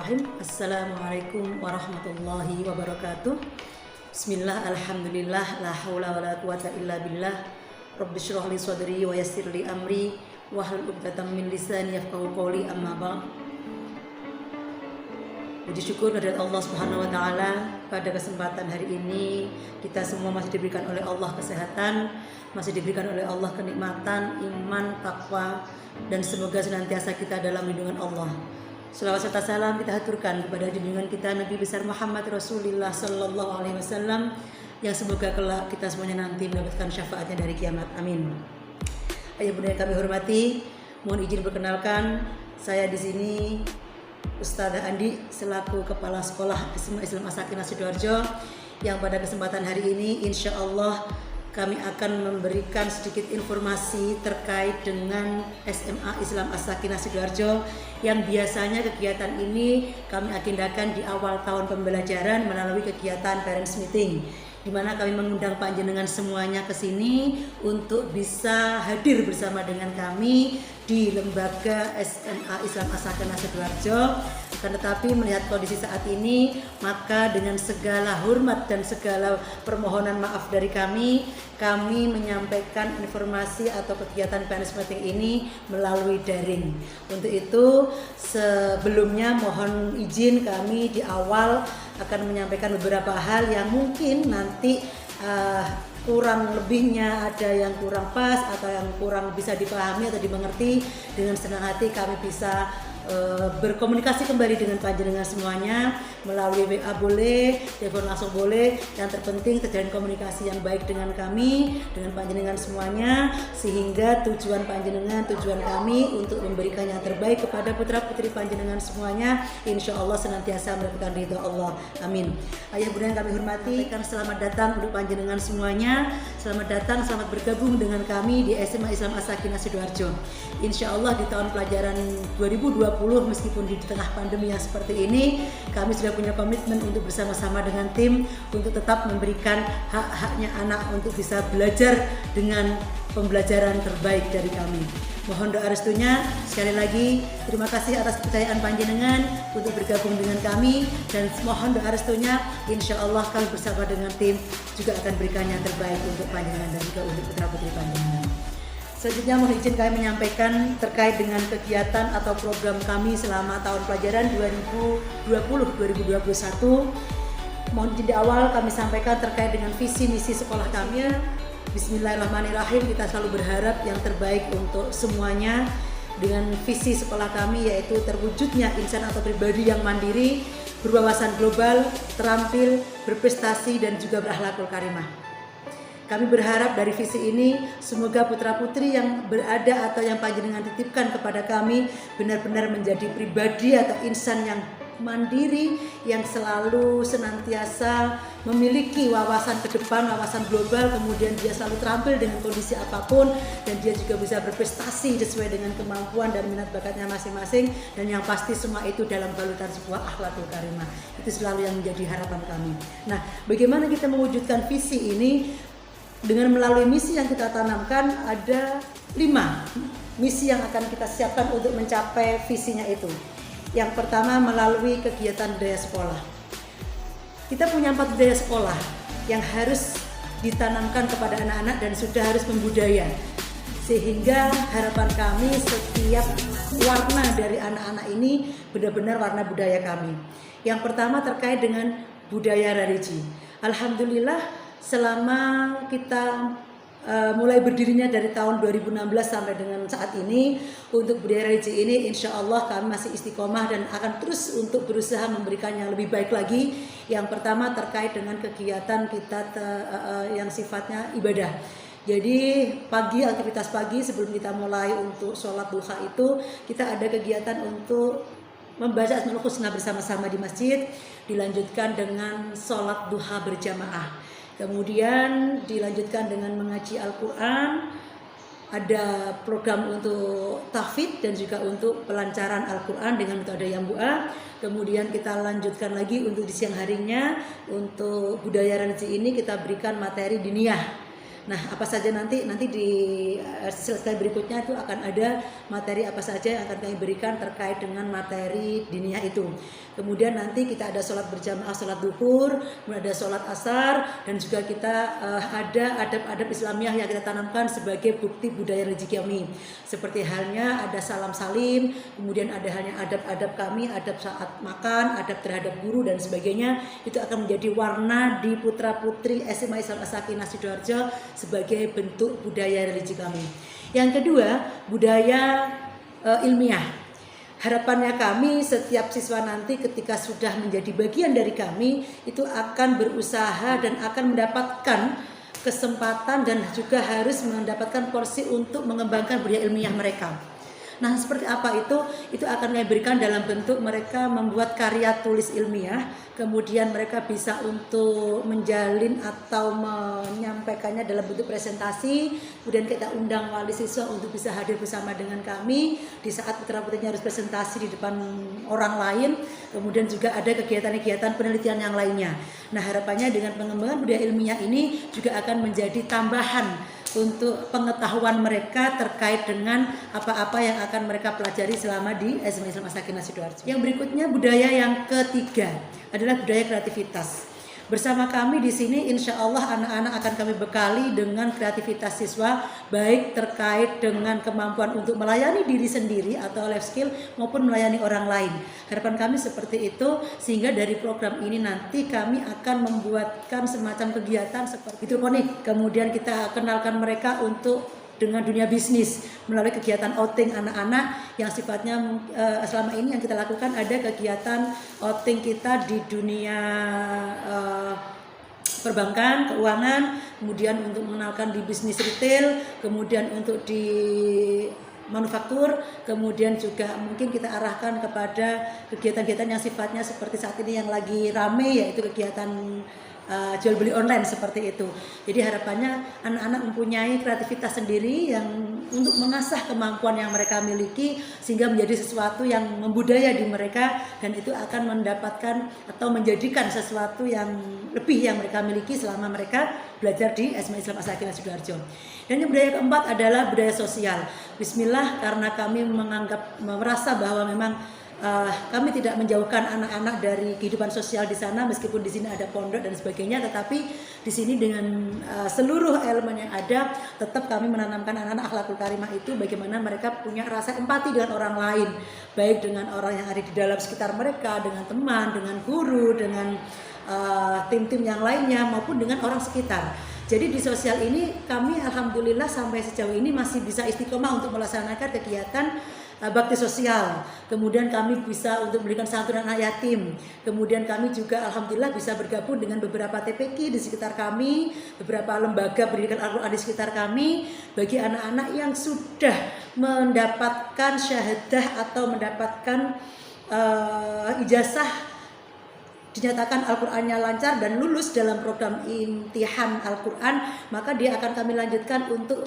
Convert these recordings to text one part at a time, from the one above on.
Bismillahirrahmanirrahim. Assalamualaikum warahmatullahi wabarakatuh. Bismillah, alhamdulillah, la haula wa la quwata illa billah. Rabbi shrah li sadri wa yassir li amri wahlul 'uqdatam min lisani yafqahu qawli, amma ba'd. Puji syukur kepada Allah Subhanahu wa taala, pada kesempatan hari ini kita semua masih diberikan oleh Allah kesehatan, masih diberikan oleh Allah kenikmatan, iman, takwa, dan semoga senantiasa kita dalam lindungan Allah. Selawat serta salam kita haturkan kepada junjungan kita Nabi besar Muhammad Rasulullah sallallahu alaihi wasallam, yang semoga kelak kita semuanya nanti mendapatkan syafaatnya dari kiamat. Amin. Ayah bunda yang kami hormati, mohon izin perkenalkan, saya di sini Ustazah Andi selaku Kepala Sekolah SMA Islam As-Sakinah Sidoarjo, yang pada kesempatan hari ini insya Allah kami akan memberikan sedikit informasi terkait dengan SMA Islam As-Sakinah Sidoarjo, yang biasanya kegiatan ini kami agendakan di awal tahun pembelajaran melalui kegiatan Parents Meeting, di mana kami mengundang panjenengan semuanya ke sini untuk bisa hadir bersama dengan kami di lembaga SMA Islam As-Sakinah Sidoarjo. Akan tetapi melihat kondisi saat ini, maka dengan segala hormat dan segala permohonan maaf dari kami menyampaikan informasi atau kegiatan Parents Meeting ini melalui daring. Untuk itu sebelumnya mohon izin kami di awal akan menyampaikan beberapa hal yang mungkin nanti kurang lebihnya ada yang kurang pas atau yang kurang bisa dipahami atau dimengerti. Dengan senang hati kami bisa berkomunikasi kembali dengan panjenengan semuanya melalui WA boleh, telepon langsung boleh. Yang terpenting terjalin komunikasi yang baik dengan kami, dengan panjenengan semuanya, sehingga tujuan panjenengan, tujuan kami untuk memberikan yang terbaik kepada putra putri panjenengan semuanya, insya Allah senantiasa mendapatkan ridho Allah. Amin. Ayah bunda yang kami hormati, selamat datang untuk panjenengan semuanya. Selamat datang, selamat bergabung dengan kami di SMA Islam As-Sakinah Sidoarjo. Insya Allah di tahun pelajaran 2020, meskipun di tengah pandemi yang seperti ini, kami sudah punya komitmen untuk bersama-sama dengan tim untuk tetap memberikan hak-haknya anak untuk bisa belajar dengan pembelajaran terbaik dari kami. Mohon doa restunya. Sekali lagi terima kasih atas kepercayaan panjenengan untuk bergabung dengan kami, dan mohon doa restunya. Insya Allah kami bersama dengan tim juga akan berikan yang terbaik untuk panjenengan dan juga untuk putra putri panjenengan. Selanjutnya mohon izin kami menyampaikan terkait dengan kegiatan atau program kami selama tahun pelajaran 2020-2021. Mohon izin di awal kami sampaikan terkait dengan visi misi sekolah kami. Bismillahirrahmanirrahim, kita selalu berharap yang terbaik untuk semuanya dengan visi sekolah kami, yaitu terwujudnya insan atau pribadi yang mandiri, berwawasan global, terampil, berprestasi, dan juga berakhlakul karimah. Kami berharap dari visi ini semoga putra-putri yang berada atau yang panjenengan titipkan kepada kami benar-benar menjadi pribadi atau insan yang mandiri, yang selalu senantiasa memiliki wawasan ke depan, wawasan global, kemudian dia selalu terampil dengan kondisi apapun, dan dia juga bisa berprestasi sesuai dengan kemampuan dan minat bakatnya masing-masing, dan yang pasti semua itu dalam balutan sebuah akhlakul karimah. Itu selalu yang menjadi harapan kami. Nah, bagaimana kita mewujudkan visi ini? Dengan melalui misi yang kita tanamkan, ada 5 misi yang akan kita siapkan untuk mencapai visinya itu. Yang pertama melalui kegiatan budaya sekolah. Kita punya 4 budaya sekolah yang harus ditanamkan kepada anak-anak dan sudah harus membudaya. Sehingga harapan kami setiap warna dari anak-anak ini benar-benar warna budaya kami. Yang pertama terkait dengan budaya religi. Alhamdulillah, selama kita mulai berdirinya dari tahun 2016 sampai dengan saat ini, untuk budaya religi ini insya Allah kami masih istiqomah dan akan terus untuk berusaha memberikan yang lebih baik lagi. Yang pertama terkait dengan kegiatan kita yang sifatnya ibadah. Jadi pagi, aktivitas pagi sebelum kita mulai untuk sholat duha itu, kita ada kegiatan untuk membaca Asmaul Husna bersama-sama di masjid, dilanjutkan dengan sholat duha berjamaah. Kemudian dilanjutkan dengan mengaji Al-Quran, ada program untuk tahfidz dan juga untuk pelancaran Al-Quran dengan metode Yambu'a. Kemudian kita lanjutkan lagi untuk di siang harinya, untuk budaya religi ini kita berikan materi diniyah. Nah, apa saja nanti di slide berikutnya itu akan ada materi apa saja yang akan kami berikan terkait dengan materi diniyah itu. Kemudian nanti kita ada sholat berjamaah, sholat duhur, kemudian ada sholat asar, dan juga kita ada adab-adab Islamiyah yang kita tanamkan sebagai bukti budaya rezeki kami. Seperti halnya ada salam salim, kemudian ada halnya adab-adab kami, adab saat makan, adab terhadap guru dan sebagainya. Itu akan menjadi warna di putra-putri SMA Islam As-Sakinah Sidoarjo sebagai bentuk budaya religi kami. Yang kedua, budaya ilmiah. Harapannya kami setiap siswa nanti ketika sudah menjadi bagian dari kami itu akan berusaha dan akan mendapatkan kesempatan dan juga harus mendapatkan porsi untuk mengembangkan budaya ilmiah mereka. Nah, seperti apa itu? Itu akan kami berikan dalam bentuk mereka membuat karya tulis ilmiah, kemudian mereka bisa untuk menjalin atau menyampaikannya dalam bentuk presentasi, kemudian kita undang wali siswa untuk bisa hadir bersama dengan kami di saat putra-putrinya harus presentasi di depan orang lain, kemudian juga ada kegiatan-kegiatan penelitian yang lainnya. Nah, harapannya dengan pengembangan budaya ilmiah ini juga akan menjadi tambahan untuk pengetahuan mereka terkait dengan apa-apa yang akan mereka pelajari selama di SMA Islam As-Sakinah Sidoarjo. Yang berikutnya budaya yang ketiga adalah budaya kreativitas. Bersama kami di sini insya Allah anak-anak akan kami bekali dengan kreativitas siswa, baik terkait dengan kemampuan untuk melayani diri sendiri atau life skill maupun melayani orang lain. Harapan kami seperti itu, sehingga dari program ini nanti kami akan membuatkan semacam kegiatan seperti hidroponik. Kemudian kita kenalkan mereka untuk dengan dunia bisnis melalui kegiatan outing anak-anak yang sifatnya selama ini yang kita lakukan ada kegiatan outing kita di dunia perbankan, keuangan, kemudian untuk mengenalkan di bisnis retail, kemudian untuk di manufaktur, kemudian juga mungkin kita arahkan kepada kegiatan-kegiatan yang sifatnya seperti saat ini yang lagi rame, yaitu kegiatan jual beli online seperti itu. Jadi harapannya anak-anak mempunyai kreativitas sendiri yang untuk mengasah kemampuan yang mereka miliki sehingga menjadi sesuatu yang membudaya di mereka, dan itu akan mendapatkan atau menjadikan sesuatu yang lebih yang mereka miliki selama mereka belajar di SMA Islam As-Sakinah Sidoarjo. Dan yang budaya keempat adalah budaya sosial. Bismillah, karena kami merasa bahwa memang kami tidak menjauhkan anak-anak dari kehidupan sosial di sana, meskipun di sini ada pondok dan sebagainya, tetapi di sini dengan seluruh elemen yang ada tetap kami menanamkan anak-anak akhlakul karimah itu, bagaimana mereka punya rasa empati dengan orang lain, baik dengan orang yang ada di dalam sekitar mereka, dengan teman, dengan guru, dengan tim-tim yang lainnya maupun dengan orang sekitar. Jadi di sosial ini kami alhamdulillah sampai sejauh ini masih bisa istiqomah untuk melaksanakan kegiatan bakti sosial. Kemudian kami bisa untuk memberikan santunan anak yatim. Kemudian kami juga alhamdulillah bisa bergabung dengan beberapa TPQ di sekitar kami, beberapa lembaga pendidikan Al-Quran di sekitar kami, bagi anak-anak yang sudah mendapatkan syahadah atau mendapatkan ijazah dinyatakan Al-Qur'annya lancar dan lulus dalam program imtihan Al-Qur'an, maka dia akan kami lanjutkan untuk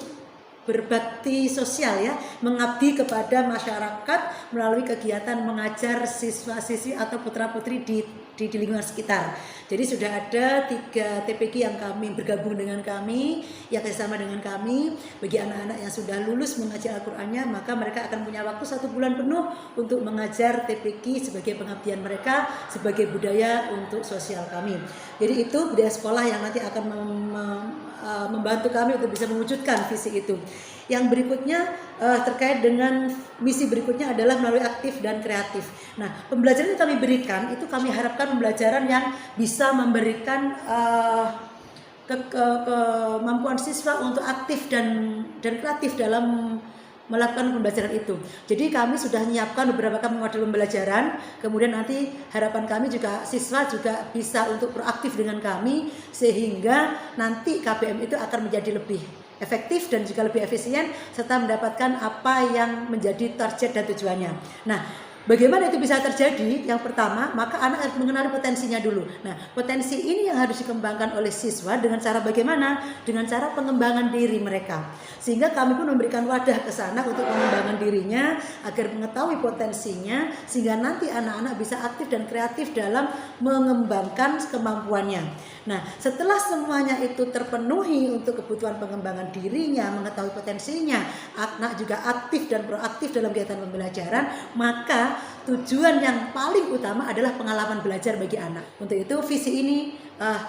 berbakti sosial, ya, mengabdi kepada masyarakat melalui kegiatan mengajar siswa-siswi atau putra-putri di lingkungan sekitar. Jadi sudah ada 3 TPQ yang kami bergabung dengan kami, yang bersama dengan kami. Bagi anak-anak yang sudah lulus mengajar Al-Qur'annya, maka mereka akan punya waktu 1 bulan penuh untuk mengajar TPQ sebagai pengabdian mereka, sebagai budaya untuk sosial kami. Jadi itu budaya sekolah yang nanti akan membantu kami untuk bisa mewujudkan visi itu. Yang berikutnya terkait dengan misi berikutnya adalah melalui aktif dan kreatif. Nah, pembelajaran yang kami berikan itu kami harapkan pembelajaran yang bisa memberikan kemampuan siswa untuk aktif dan kreatif dalam melakukan pembelajaran itu. Jadi kami sudah menyiapkan beberapa model pembelajaran, kemudian nanti harapan kami juga siswa juga bisa untuk proaktif dengan kami, sehingga nanti KBM itu akan menjadi lebih efektif dan juga lebih efisien serta mendapatkan apa yang menjadi target dan tujuannya. Nah, bagaimana itu bisa terjadi? Yang pertama, maka anak harus mengenali potensinya dulu. Nah, potensi ini yang harus dikembangkan oleh siswa dengan cara bagaimana? Dengan cara pengembangan diri mereka. Sehingga kami pun memberikan wadah ke sana untuk pengembangan dirinya agar mengetahui potensinya, sehingga nanti anak-anak bisa aktif dan kreatif dalam mengembangkan kemampuannya. Nah, setelah semuanya itu terpenuhi untuk kebutuhan pengembangan dirinya, mengetahui potensinya, anak juga aktif dan proaktif dalam kegiatan pembelajaran, maka tujuan yang paling utama adalah pengalaman belajar bagi anak. Untuk itu visi ini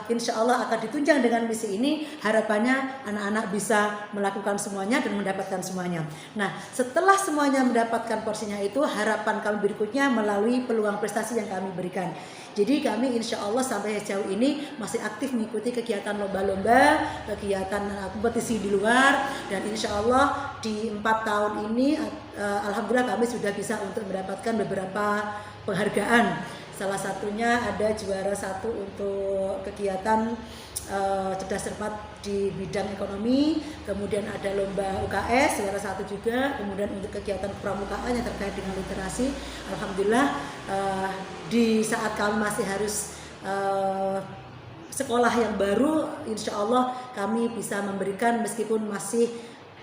insya Allah akan ditunjang dengan misi ini. Harapannya anak-anak bisa melakukan semuanya dan mendapatkan semuanya. Nah, setelah semuanya mendapatkan porsinya itu, harapan kami berikutnya melalui peluang prestasi yang kami berikan. Jadi kami insya Allah sampai sejauh ini masih aktif mengikuti kegiatan lomba-lomba, kegiatan kompetisi di luar, dan insya Allah di 4 tahun ini alhamdulillah kami sudah bisa untuk mendapatkan beberapa penghargaan. Salah satunya ada juara 1 untuk kegiatan cerdas cermat di bidang ekonomi, kemudian ada lomba UKS juara 1 juga, kemudian untuk kegiatan pramukaan yang terkait dengan literasi, alhamdulillah di saat kami masih harus sekolah yang baru, insya Allah kami bisa memberikan meskipun masih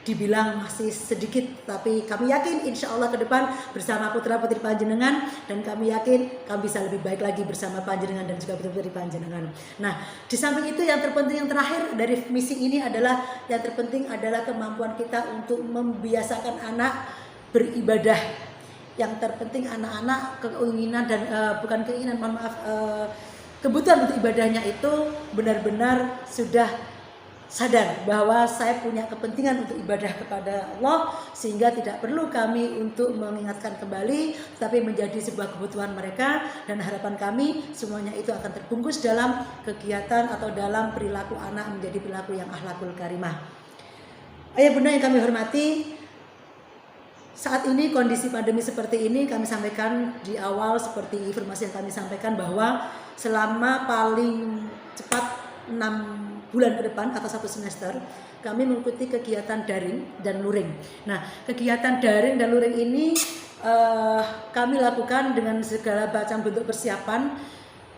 dibilang masih sedikit, tapi kami yakin insya Allah ke depan bersama putra putri panjenengan, dan kami yakin kami bisa lebih baik lagi bersama panjenengan dan juga putra putri panjenengan. Nah, di samping itu yang terpenting, yang terakhir dari misi ini adalah yang terpenting adalah kemampuan kita untuk membiasakan anak beribadah. Yang terpenting anak-anak keinginan dan bukan keinginan, mohon maaf, kebutuhan untuk ibadahnya itu benar-benar sudah sadar bahwa saya punya kepentingan untuk ibadah kepada Allah, sehingga tidak perlu kami untuk mengingatkan kembali, tapi menjadi sebuah kebutuhan mereka, dan harapan kami semuanya itu akan terbungkus dalam kegiatan atau dalam perilaku anak menjadi perilaku yang akhlakul karimah. Ayah bunda yang kami hormati, saat ini kondisi pandemi seperti ini, kami sampaikan di awal seperti informasi yang kami sampaikan bahwa selama paling cepat 6 bulan ke depan atau 1 semester kami mengikuti kegiatan daring dan luring. Nah, kegiatan daring dan luring ini kami lakukan dengan segala macam bentuk persiapan.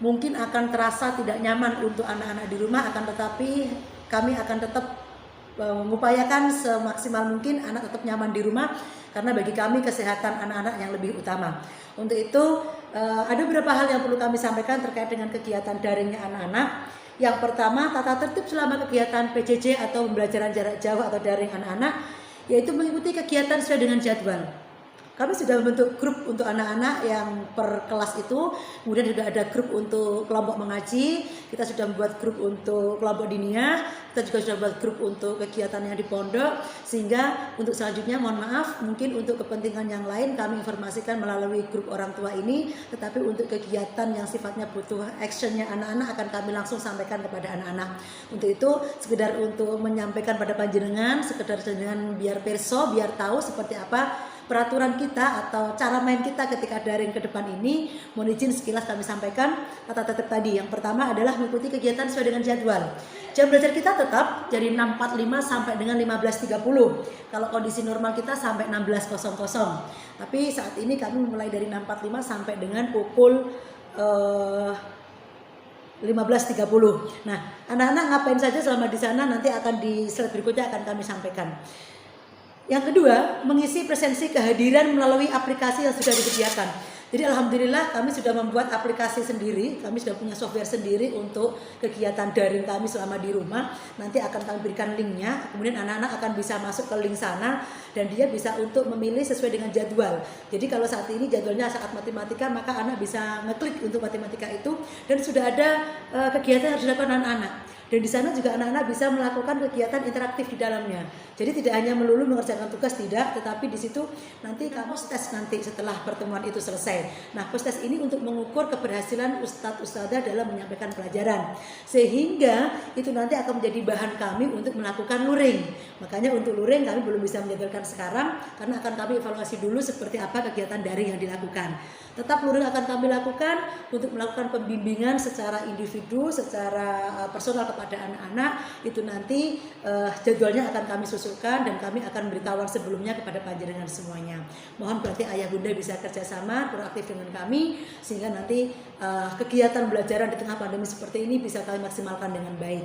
Mungkin akan terasa tidak nyaman untuk anak-anak di rumah, akan tetapi kami akan tetap mengupayakan semaksimal mungkin anak tetap nyaman di rumah, karena bagi kami kesehatan anak-anak yang lebih utama. Untuk itu ada beberapa hal yang perlu kami sampaikan terkait dengan kegiatan daringnya anak-anak. Yang pertama, tata tertib selama kegiatan PJJ atau pembelajaran jarak jauh atau daring anak-anak, yaitu mengikuti kegiatan sesuai dengan jadwal. Kami sudah membentuk grup untuk anak-anak yang per kelas itu, kemudian sudah ada grup untuk kelompok mengaji, kita sudah membuat grup untuk kelompok diniyah, kita juga sudah membuat grup untuk kegiatan yang di pondok, sehingga untuk selanjutnya mohon maaf, mungkin untuk kepentingan yang lain kami informasikan melalui grup orang tua ini, tetapi untuk kegiatan yang sifatnya butuh actionnya anak-anak akan kami langsung sampaikan kepada anak-anak. Untuk itu, sekedar untuk menyampaikan pada panjenengan, sekedar dengan biar perso, biar tahu seperti apa peraturan kita atau cara main kita ketika daring ke depan ini. Mohon izin sekilas kami sampaikan tata tertib tadi. Yang pertama adalah mengikuti kegiatan sesuai dengan jadwal. Jam belajar kita tetap dari 6.45 sampai dengan 15.30. Kalau kondisi normal kita sampai 16.00. Tapi saat ini kami mulai dari 6.45 sampai dengan pukul 15.30. Nah, anak-anak ngapain saja selama di sana nanti akan di slide berikutnya akan kami sampaikan. Yang kedua, mengisi presensi kehadiran melalui aplikasi yang sudah disediakan. Jadi alhamdulillah kami sudah membuat aplikasi sendiri, kami sudah punya software sendiri untuk kegiatan daring kami selama di rumah. Nanti akan kami berikan linknya, kemudian anak-anak akan bisa masuk ke link sana dan dia bisa untuk memilih sesuai dengan jadwal. Jadi kalau saat ini jadwalnya saat matematika, maka anak bisa ngeklik untuk matematika itu, dan sudah ada kegiatan yang harus dilakukan anak-anak. Dan di sana juga anak-anak bisa melakukan kegiatan interaktif di dalamnya. Jadi tidak hanya melulu mengerjakan tugas, tidak, tetapi di situ nanti kamu tes nanti setelah pertemuan itu selesai. Nah, tes ini untuk mengukur keberhasilan ustadz-ustadzah dalam menyampaikan pelajaran. Sehingga itu nanti akan menjadi bahan kami untuk melakukan luring. Makanya untuk luring kami belum bisa menjadwalkan sekarang, karena akan kami evaluasi dulu seperti apa kegiatan daring yang dilakukan. Tetap luring akan kami lakukan untuk melakukan pembimbingan secara individu, secara personal kepada anak-anak. Itu nanti jadwalnya akan kami susulkan dan kami akan beritahuan sebelumnya kepada panjenengan semuanya. Mohon berarti ayah bunda bisa kerjasama proaktif dengan kami, sehingga nanti kegiatan belajaran di tengah pandemi seperti ini bisa kami maksimalkan dengan baik.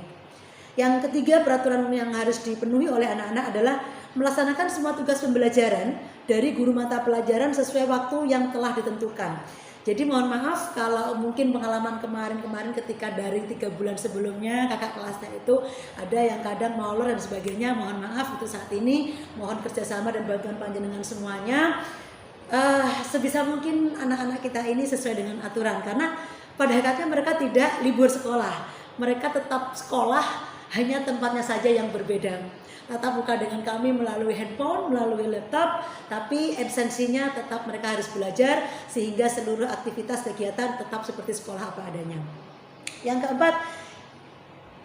Yang ketiga, peraturan yang harus dipenuhi oleh anak-anak adalah melaksanakan semua tugas pembelajaran dari guru mata pelajaran sesuai waktu yang telah ditentukan. Jadi mohon maaf kalau mungkin pengalaman kemarin ketika dari 3 bulan sebelumnya kakak kelasnya itu ada yang kadang molor dan sebagainya. Mohon maaf untuk saat ini, mohon kerjasama dan bantuan panjenengan semuanya. Sebisa mungkin anak-anak kita ini sesuai dengan aturan, karena pada hakikatnya mereka tidak libur sekolah, mereka tetap sekolah, hanya tempatnya saja yang berbeda. Tatap muka dengan kami melalui handphone, melalui laptop, tapi esensinya tetap mereka harus belajar sehingga seluruh aktivitas kegiatan tetap seperti sekolah apa adanya. Yang keempat,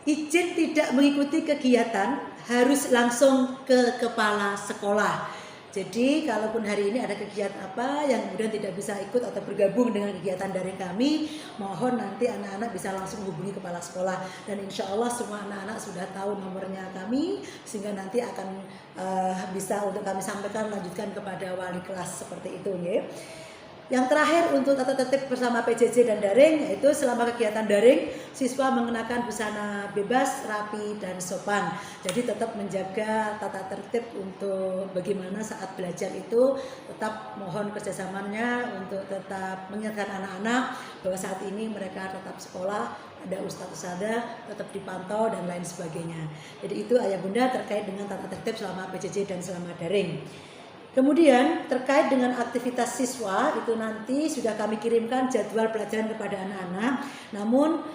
izin tidak mengikuti kegiatan harus langsung ke kepala sekolah. Jadi kalaupun hari ini ada kegiatan apa yang kemudian tidak bisa ikut atau bergabung dengan kegiatan dari kami, mohon nanti anak-anak bisa langsung hubungi kepala sekolah, dan insya Allah semua anak-anak sudah tahu nomornya kami, sehingga nanti akan bisa untuk kami sampaikan lanjutkan kepada wali kelas seperti itu ya. Yang terakhir untuk tata tertib bersama PJJ dan daring, yaitu selama kegiatan daring siswa mengenakan busana bebas, rapi dan sopan. Jadi tetap menjaga tata tertib untuk bagaimana saat belajar itu, tetap mohon kerjasamanya untuk tetap mengingatkan anak-anak bahwa saat ini mereka tetap sekolah, ada ustadz ustadzah, tetap dipantau dan lain sebagainya. Jadi itu ayah bunda terkait dengan tata tertib selama PJJ dan selama daring. Kemudian terkait dengan aktivitas siswa itu nanti sudah kami kirimkan jadwal pelajaran kepada anak-anak. Namun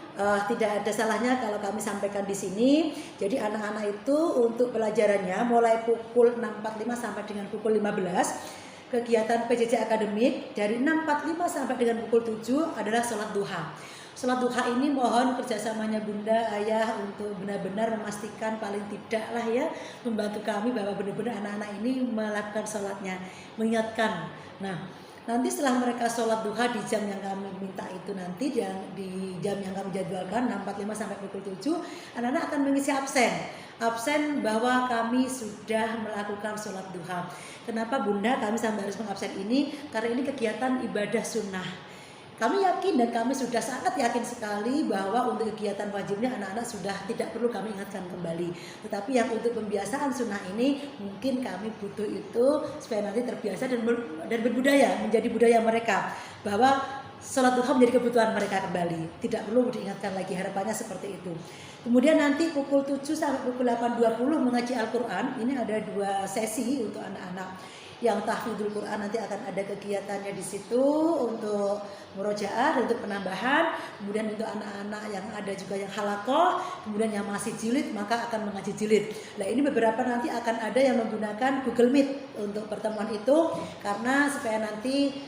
tidak ada salahnya kalau kami sampaikan di sini. Jadi anak-anak itu untuk pelajarannya mulai pukul 6.45 sampai dengan pukul 15. Kegiatan PJJ akademik dari 6.45 sampai dengan pukul 7 adalah sholat duha. Sholat duha ini mohon kerjasamanya bunda, ayah untuk benar-benar memastikan paling tidak lah ya, membantu kami bahwa benar-benar anak-anak ini melakukan sholatnya, mengingatkan. Nah, nanti setelah mereka sholat duha di jam yang kami minta itu, nanti di jam yang kami jadwalkan 6.45 sampai pukul 7, anak-anak akan mengisi absen bahwa kami sudah melakukan sholat duha. Kenapa bunda kami sampai harus mengabsen ini? Karena ini kegiatan ibadah sunnah. Kami yakin dan kami sudah sangat yakin sekali bahwa untuk kegiatan wajibnya anak-anak sudah tidak perlu kami ingatkan kembali. Tetapi yang untuk pembiasaan sunnah ini mungkin kami butuh itu supaya nanti terbiasa dan berbudaya, menjadi budaya mereka, bahwa sholat duha menjadi kebutuhan mereka kembali. Tidak perlu diingatkan lagi, harapannya seperti itu. Kemudian nanti pukul 7 sampai pukul 8.20 mengaji Al-Quran. Ini ada 2 sesi untuk anak-anak. Yang tahfidzul Quran nanti akan ada kegiatannya di situ untuk murojaah dan untuk penambahan. Kemudian untuk anak-anak yang ada juga yang halakoh, kemudian yang masih jilid maka akan mengaji jilid. Nah ini beberapa nanti akan ada yang menggunakan Google Meet untuk pertemuan itu, karena supaya nanti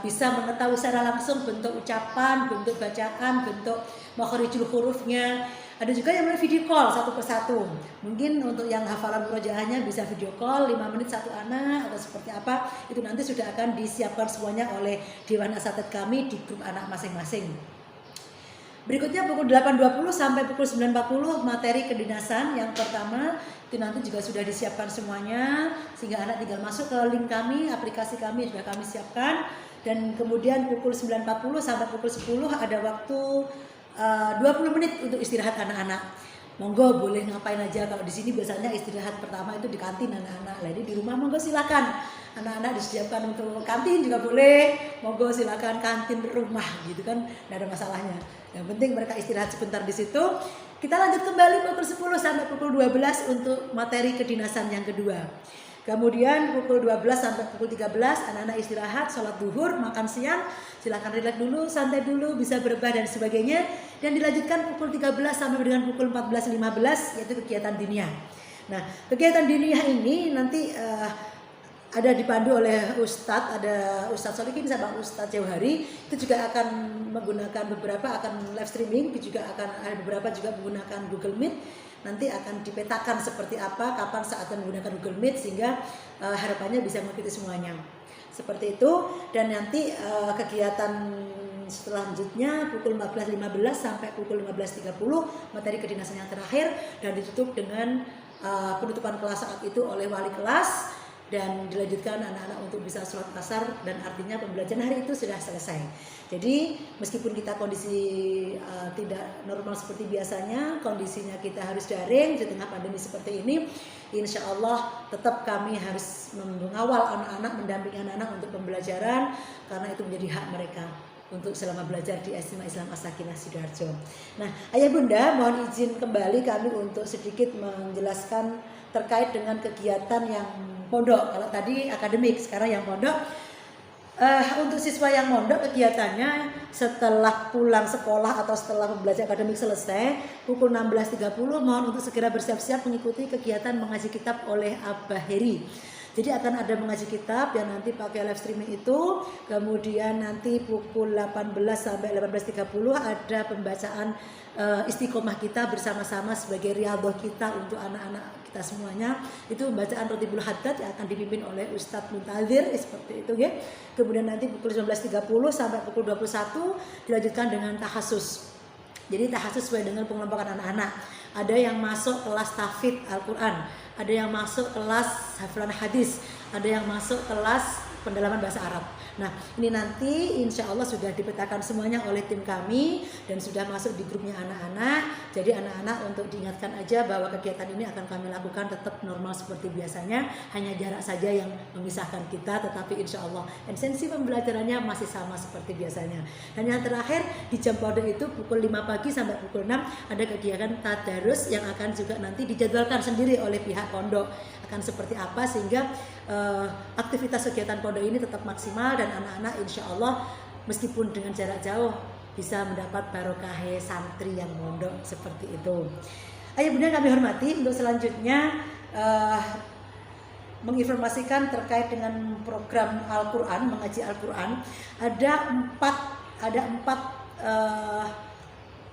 bisa mengetahui secara langsung bentuk ucapan, bentuk bacaan, bentuk makharijul hurufnya. Ada juga yang mulai video call satu persatu. Mungkin untuk yang hafalan murojaahnya bisa video call 5 menit satu anak atau seperti apa. Itu nanti sudah akan disiapkan semuanya oleh Dewan Asatidz kami di grup anak masing-masing. Berikutnya pukul 8.20 sampai pukul 9.40 materi kedinasan. Yang pertama itu nanti juga sudah disiapkan semuanya, sehingga anak tinggal masuk ke link kami, aplikasi kami sudah kami siapkan. Dan kemudian pukul 9.40 sampai pukul 10 ada waktu 20 menit untuk istirahat anak-anak. Monggo boleh ngapain aja. Kalau di sini biasanya istirahat pertama itu di kantin anak-anak. Jadi di rumah monggo silakan. Anak-anak disediakan untuk kantin juga boleh. Monggo silakan kantin rumah gitu kan, tidak ada masalahnya. Yang penting mereka istirahat sebentar di situ. Kita lanjut kembali pukul 10 sampai pukul 12 untuk materi kedinasan yang kedua. Kemudian pukul 12 sampai pukul 13 anak-anak istirahat, sholat duhur, makan siang, silakan rileks dulu, santai dulu, bisa berubah dan sebagainya. Dan dilanjutkan pukul 13 sampai dengan pukul 14.15 yaitu kegiatan diniyah. Nah kegiatan diniyah ini nanti ada dipandu oleh Ustadz, ada Ustadz Solikin sama Ustadz Jauhari. Itu juga akan menggunakan beberapa, akan live streaming, juga akan ada beberapa juga menggunakan Google Meet. Nanti akan dipetakan seperti apa, kapan saatnya menggunakan Google Meet, sehingga harapannya bisa mengikuti semuanya. Seperti itu. Dan nanti kegiatan selanjutnya pukul 14.15 sampai pukul 15.30 materi kedinasan yang terakhir, dan ditutup dengan penutupan kelas saat itu oleh wali kelas, dan dilanjutkan anak-anak untuk bisa sholat asar, dan artinya pembelajaran hari itu sudah selesai. Jadi meskipun kita kondisi tidak normal seperti biasanya, kondisinya kita harus daring di tengah pandemi seperti ini, insya Allah tetap kami harus mengawal anak-anak, mendampingi anak-anak untuk pembelajaran, karena itu menjadi hak mereka. untuk selama belajar di SMA Islam As-Sakinah Sidoarjo. Nah, Ayah Bunda, mohon izin kembali kami untuk sedikit menjelaskan terkait dengan kegiatan yang pondok. Kalau tadi akademik, sekarang yang pondok. Untuk siswa yang mondok, kegiatannya setelah pulang sekolah atau setelah belajar akademik selesai pukul 16.30 mohon untuk segera bersiap-siap mengikuti kegiatan mengaji kitab oleh Abah Heri. Jadi akan ada mengaji kitab yang nanti pakai live streaming itu. Kemudian nanti pukul 18 sampai 18.30 ada pembacaan istiqomah kita bersama-sama sebagai riyadhah kita untuk anak-anak kita semuanya. Itu pembacaan Rotibul Haddad yang akan dipimpin oleh Ustadz Muntazir seperti itu ya. Kemudian nanti pukul 19.30 sampai pukul 21 dilanjutkan dengan tahasus. Jadi tahasus sesuai dengan pengelompokan anak-anak. Ada yang masuk kelas tahfidz Al-Quran, ada yang masuk kelas hafalan hadis, ada yang masuk kelas pendalaman bahasa Arab. Nah, ini nanti insya Allah sudah dipetakan semuanya oleh tim kami dan sudah masuk di grupnya anak-anak. Jadi anak-anak untuk diingatkan aja bahwa kegiatan ini akan kami lakukan tetap normal seperti biasanya, hanya jarak saja yang memisahkan kita, tetapi insya Allah esensi pembelajarannya masih sama seperti biasanya. Dan yang terakhir di jam pondok itu pukul 5 pagi sampai pukul 6 ada kegiatan tadarus yang akan juga nanti dijadwalkan sendiri oleh pihak pondok. Akan seperti apa sehingga aktivitas kegiatan pondok ini tetap maksimal dan anak-anak insya Allah meskipun dengan jarak jauh bisa mendapat barokah santri yang mondok seperti itu. Ayah Bunda kami hormati, untuk selanjutnya menginformasikan terkait dengan program Al-Quran, mengaji Al-Quran. Ada empat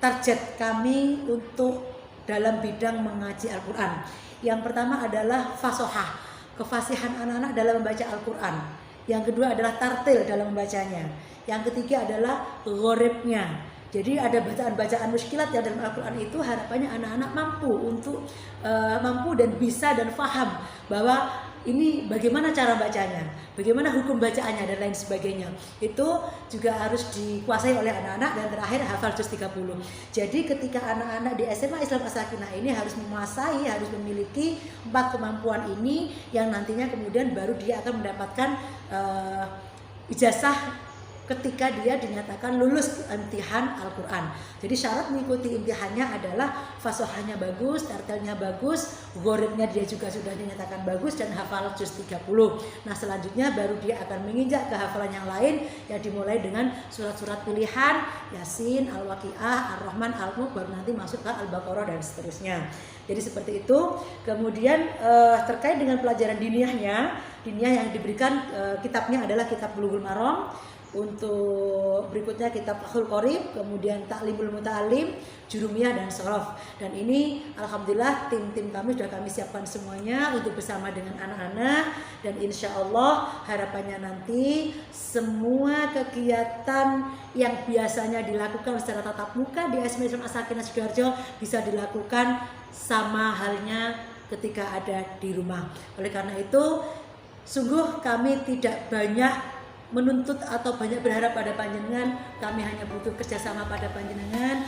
target kami untuk dalam bidang mengaji Al-Quran. Yang pertama adalah fasohah, kefasihan anak-anak dalam membaca Al-Quran. Yang kedua adalah tartil dalam membacanya. Yang ketiga adalah ghoribnya. Jadi ada bacaan-bacaan muskilat yang dalam Al-Quran itu harapannya anak-anak mampu dan bisa dan faham bahwa ini bagaimana cara bacanya, bagaimana hukum bacaannya dan lain sebagainya. Itu juga harus dikuasai oleh anak-anak dan terakhir hafal juz 30. Jadi ketika anak-anak di SMA Islam As-Sakinah ini harus menguasai, harus memiliki 4 kemampuan ini yang nantinya kemudian baru dia akan mendapatkan ijazah ketika dia dinyatakan lulus imtihan Al-Quran. Jadi syarat mengikuti imtihannya adalah fasohanya bagus, tartilnya bagus, ghoribnya dia juga sudah dinyatakan bagus dan hafal juz 30. Nah selanjutnya baru dia akan menginjak ke hafalan yang lain yang dimulai dengan surat-surat pilihan, Yasin, Al-Waqiah, Ar-Rahman, Al-Mulk, baru nanti masuk ke Al-Baqarah dan seterusnya. Jadi seperti itu. Kemudian terkait dengan pelajaran diniyah yang diberikan kitabnya adalah kitab Bulughul Maram. Untuk berikutnya kitab Fathul Qorib, kemudian Ta'limul Muta'alim, Jurumiyah dan Shorof. Dan ini alhamdulillah tim-tim kami sudah kami siapkan semuanya untuk bersama dengan anak-anak. Dan insya Allah harapannya nanti semua kegiatan yang biasanya dilakukan secara tatap muka di SMA Islam As-Sakinah Sidoarjo bisa dilakukan sama halnya ketika ada di rumah. Oleh karena itu sungguh kami tidak banyak menuntut atau banyak berharap pada panjenengan. Kami hanya butuh kerjasama pada panjenengan,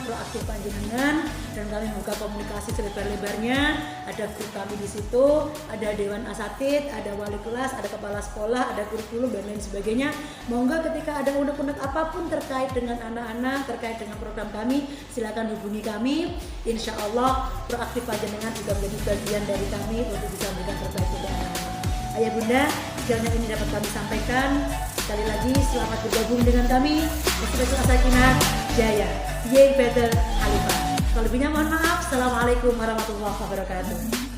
proaktif panjenengan, dan kami membuka komunikasi selebar-lebarnya. Ada grup kami di situ, ada dewan asatid, ada wali kelas, ada kepala sekolah, ada kurikulum dan lain sebagainya. Monggo ketika ada unek-unek apapun terkait dengan anak-anak, terkait dengan program kami, silakan hubungi kami. Insya Allah proaktif panjenengan juga menjadi bagian dari kami untuk bisa memberikan terbaik untuk anak-anak. Ayah Bunda, kiranya ini dapat kami sampaikan. Sekali lagi selamat bergabung dengan kami Islam As-Sakinah Jaya Yeay Better Khalifah. Kalau lebihnya mohon maaf. Assalamualaikum warahmatullahi wabarakatuh.